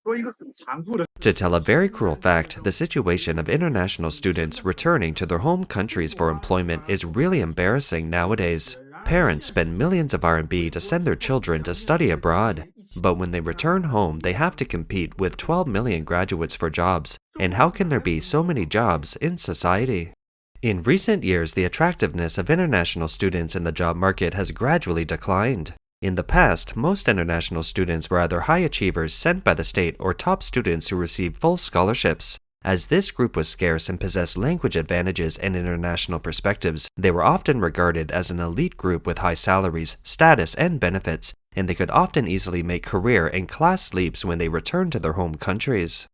To tell a very cruel fact, the situation of international students returning to their home countries for employment is really embarrassing nowadays. Parents spend millions of RMB to send their children to study abroad. But when they return home, they have to compete with 12 million graduates for jobs. And how can there be so many jobs in society? In recent years, the attractiveness of international students in the job market has gradually declined. In the past, most international students were either high achievers sent by the state or top students who received full scholarships. As this group was scarce and possessed language advantages and international perspectives, they were often regarded as an elite group with high salaries, status, and benefits, and they could often easily make career and class leaps when they returned to their home countries.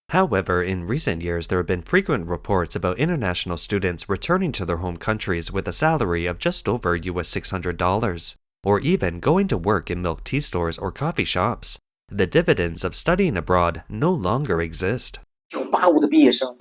However, in recent years, there have been frequent reports about international students returning to their home countries with a salary of just over US $600. Or even going to work in milk tea stores or coffee shops. The dividends of studying abroad no longer exist.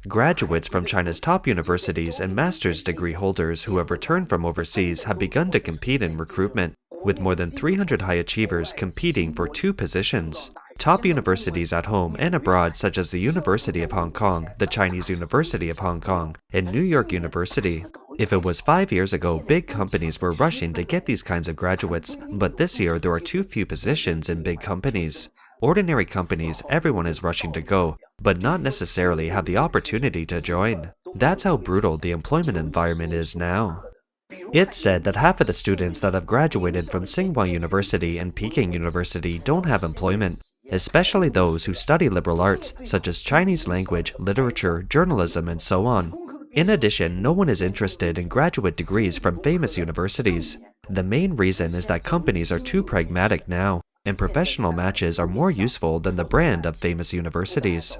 Graduates from China's top universities and master's degree holders who have returned from overseas have begun to compete in recruitment, with more than 300 high achievers competing for 2 positions. Top universities at home and abroad such as the University of Hong Kong, the Chinese University of Hong Kong, and New York University. If it was 5 years ago, big companies were rushing to get these kinds of graduates, but this year there are too few positions in big companies. Ordinary companies, everyone is rushing to go, but not necessarily have the opportunity to join. That's how brutal the employment environment is now. It's said that half of the students that have graduated from Tsinghua University and Peking University don't have employment, especially those who study liberal arts such as Chinese language, literature, journalism, and so on. In addition, no one is interested in graduate degrees from famous universities. The main reason is that companies are too pragmatic now, and professional matches are more useful than the brand of famous universities.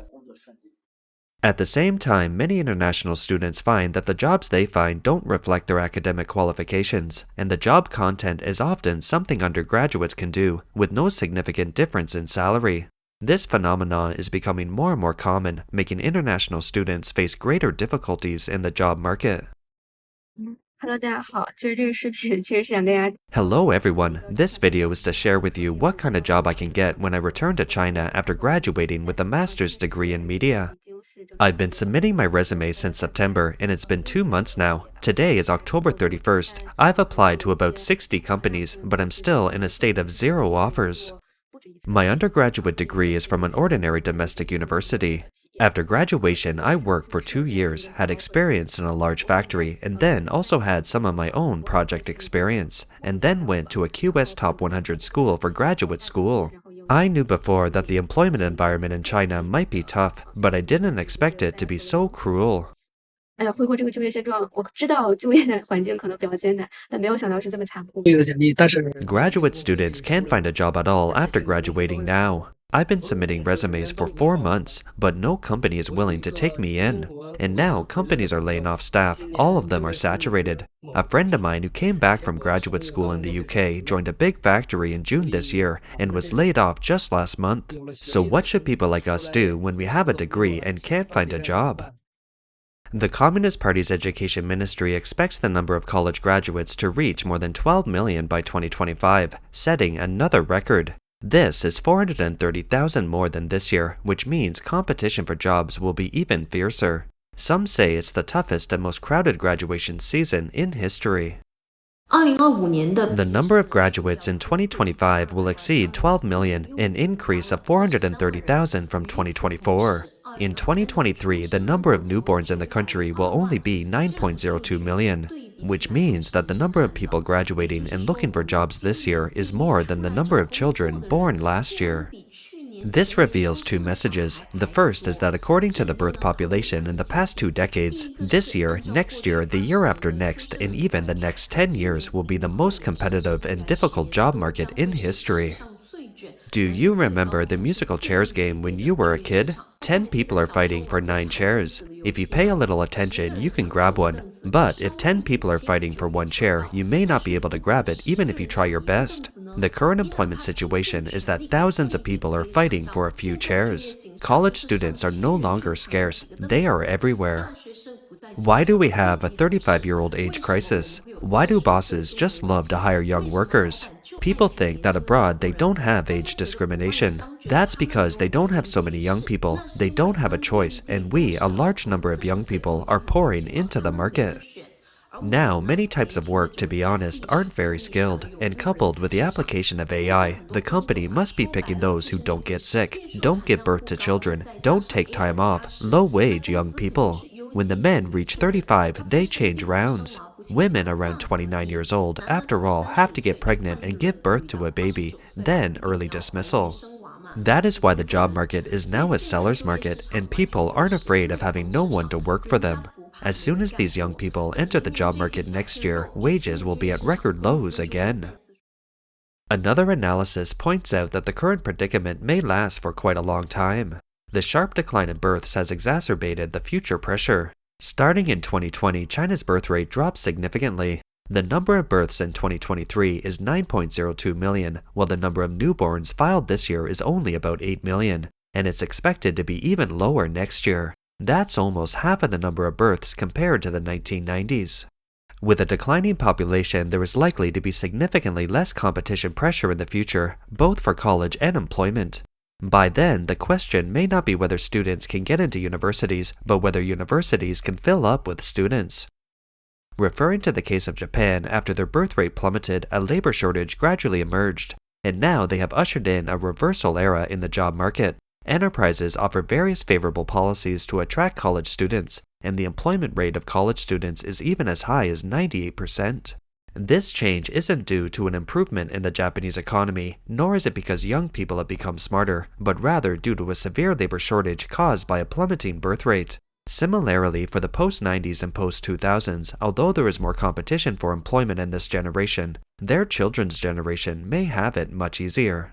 At the same time, many international students find that the jobs they find don't reflect their academic qualifications, and the job content is often something undergraduates can do, with no significant difference in salary. This phenomenon is becoming more and more common, making international students face greater difficulties in the job market. Hello everyone, this video is to share with you what kind of job I can get when I return to China after graduating with a master's degree in media. I've been submitting my resume since September and it's been 2 months now. Today is October 31st. I've applied to about 60 companies, but I'm still in a state of 0 offers. My undergraduate degree is from an ordinary domestic university. After graduation, I worked for 2 years, had experience in a large factory, and then also had some of my own project experience, and then went to a QS Top 100 school for graduate school. I knew before that the employment environment in China might be tough, but I didn't expect it to be so cruel. Graduate students can't find a job at all after graduating now. I've been submitting resumes for 4 months, but no company is willing to take me in. And now companies are laying off staff, all of them are saturated. A friend of mine who came back from graduate school in the UK joined a big factory in June this year and was laid off just last month. So what should people like us do when we have a degree and can't find a job? The Communist Party's education ministry expects the number of college graduates to reach more than 12 million by 2025, setting another record. This is 430,000 more than this year, which means competition for jobs will be even fiercer. Some say it's the toughest and most crowded graduation season in history. The number of graduates in 2025 will exceed 12 million, an increase of 430,000 from 2024. In 2023, the number of newborns in the country will only be 9.02 million, which means that the number of people graduating and looking for jobs this year is more than the number of children born last year. This reveals 2 messages. The first is that according to the birth population in the past 2 decades, this year, next year, the year after next, and even the next 10 years will be the most competitive and difficult job market in history. Do you remember the musical chairs game when you were a kid? 10 people are fighting for 9 chairs. If you pay a little attention, you can grab one. But if 10 people are fighting for 1 chair, you may not be able to grab it even if you try your best. The current employment situation is that thousands of people are fighting for a few chairs. College students are no longer scarce, they are everywhere. Why do we have a 35-year-old age crisis? Why do bosses just love to hire young workers? People think that abroad they don't have age discrimination. That's because they don't have so many young people, they don't have a choice, and we, a large number of young people, are pouring into the market. Now, many types of work, to be honest, aren't very skilled, and coupled with the application of AI, the company must be picking those who don't get sick, don't give birth to children, don't take time off, low-wage young people. When the men reach 35, they change rounds. Women around 29 years old, after all, have to get pregnant and give birth to a baby, then early dismissal. That is why the job market is now a seller's market, and people aren't afraid of having no one to work for them. As soon as these young people enter the job market next year, wages will be at record lows again. Another analysis points out that the current predicament may last for quite a long time. The sharp decline in births has exacerbated the future pressure. Starting in 2020, China's birth rate dropped significantly. The number of births in 2023 is 9.02 million, while the number of newborns filed this year is only about 8 million, and it's expected to be even lower next year. That's almost half of the number of births compared to the 1990s. With a declining population, there is likely to be significantly less competition pressure in the future, both for college and employment. By then, the question may not be whether students can get into universities, but whether universities can fill up with students. Referring to the case of Japan, after their birth rate plummeted, a labor shortage gradually emerged, and now they have ushered in a reversal era in the job market. Enterprises offer various favorable policies to attract college students, and the employment rate of college students is even as high as 98%. This change isn't due to an improvement in the Japanese economy, nor is it because young people have become smarter, but rather due to a severe labor shortage caused by a plummeting birth rate. Similarly, for the post-90s and post-2000s, although there is more competition for employment in this generation, their children's generation may have it much easier.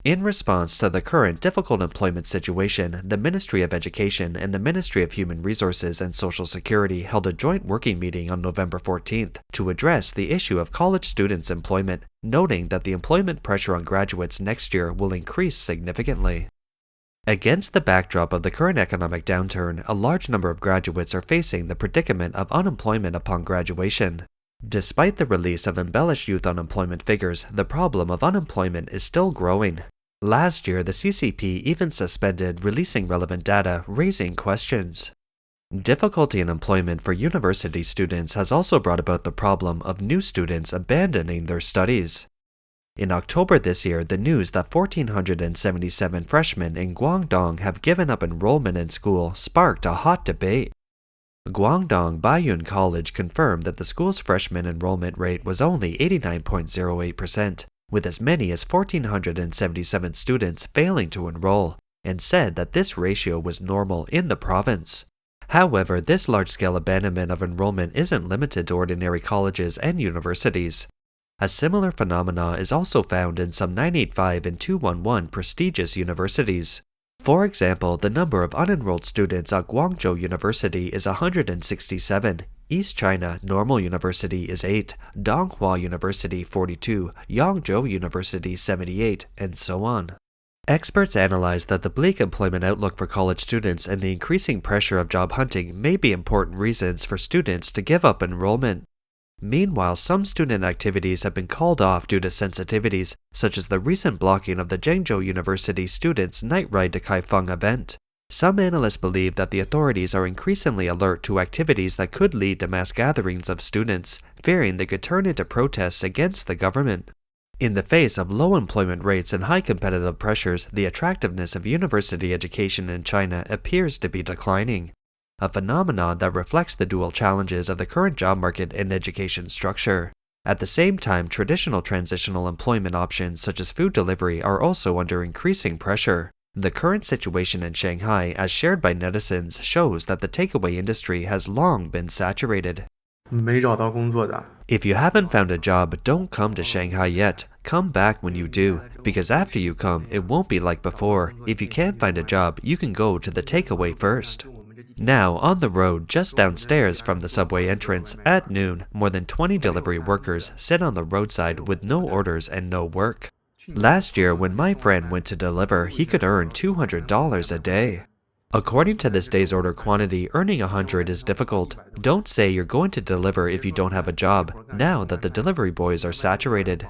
In response to the current difficult employment situation, the Ministry of Education and the Ministry of Human Resources and Social Security held a joint working meeting on November 14th to address the issue of college students' employment, noting that the employment pressure on graduates next year will increase significantly. Against the backdrop of the current economic downturn, a large number of graduates are facing the predicament of unemployment upon graduation. Despite the release of embellished youth unemployment figures, the problem of unemployment is still growing. Last year, the CCP even suspended releasing relevant data, raising questions. Difficulty in employment for university students has also brought about the problem of new students abandoning their studies. In October this year, the news that 1,477 freshmen in Guangdong have given up enrollment in school sparked a hot debate. Guangdong Baiyun College confirmed that the school's freshman enrollment rate was only 89.08%, with as many as 1,477 students failing to enroll, and said that this ratio was normal in the province. However, this large-scale abandonment of enrollment isn't limited to ordinary colleges and universities. A similar phenomena is also found in some 985 and 211 prestigious universities. For example, the number of unenrolled students at Guangzhou University is 167, East China Normal University is 8, Donghua University 42, Yangzhou University 78, and so on. Experts analyze that the bleak employment outlook for college students and the increasing pressure of job hunting may be important reasons for students to give up enrollment. Meanwhile, some student activities have been called off due to sensitivities, such as the recent blocking of the Zhengzhou University students' night ride to Kaifeng event. Some analysts believe that the authorities are increasingly alert to activities that could lead to mass gatherings of students, fearing they could turn into protests against the government. In the face of low employment rates and high competitive pressures, the attractiveness of university education in China appears to be declining, a phenomenon that reflects the dual challenges of the current job market and education structure. At the same time, traditional transitional employment options such as food delivery are also under increasing pressure. The current situation in Shanghai, as shared by netizens, shows that the takeaway industry has long been saturated. 没找到工作的。 If you haven't found a job, don't come to Shanghai yet. Come back when you do, because after you come, it won't be like before. If you can't find a job, you can go to the takeaway first. Now, on the road, just downstairs from the subway entrance, at noon, more than 20 delivery workers sit on the roadside with no orders and no work. Last year, when my friend went to deliver, he could earn $200 a day. According to this day's order quantity, earning 100 is difficult. Don't say you're going to deliver if you don't have a job, now that the delivery boys are saturated.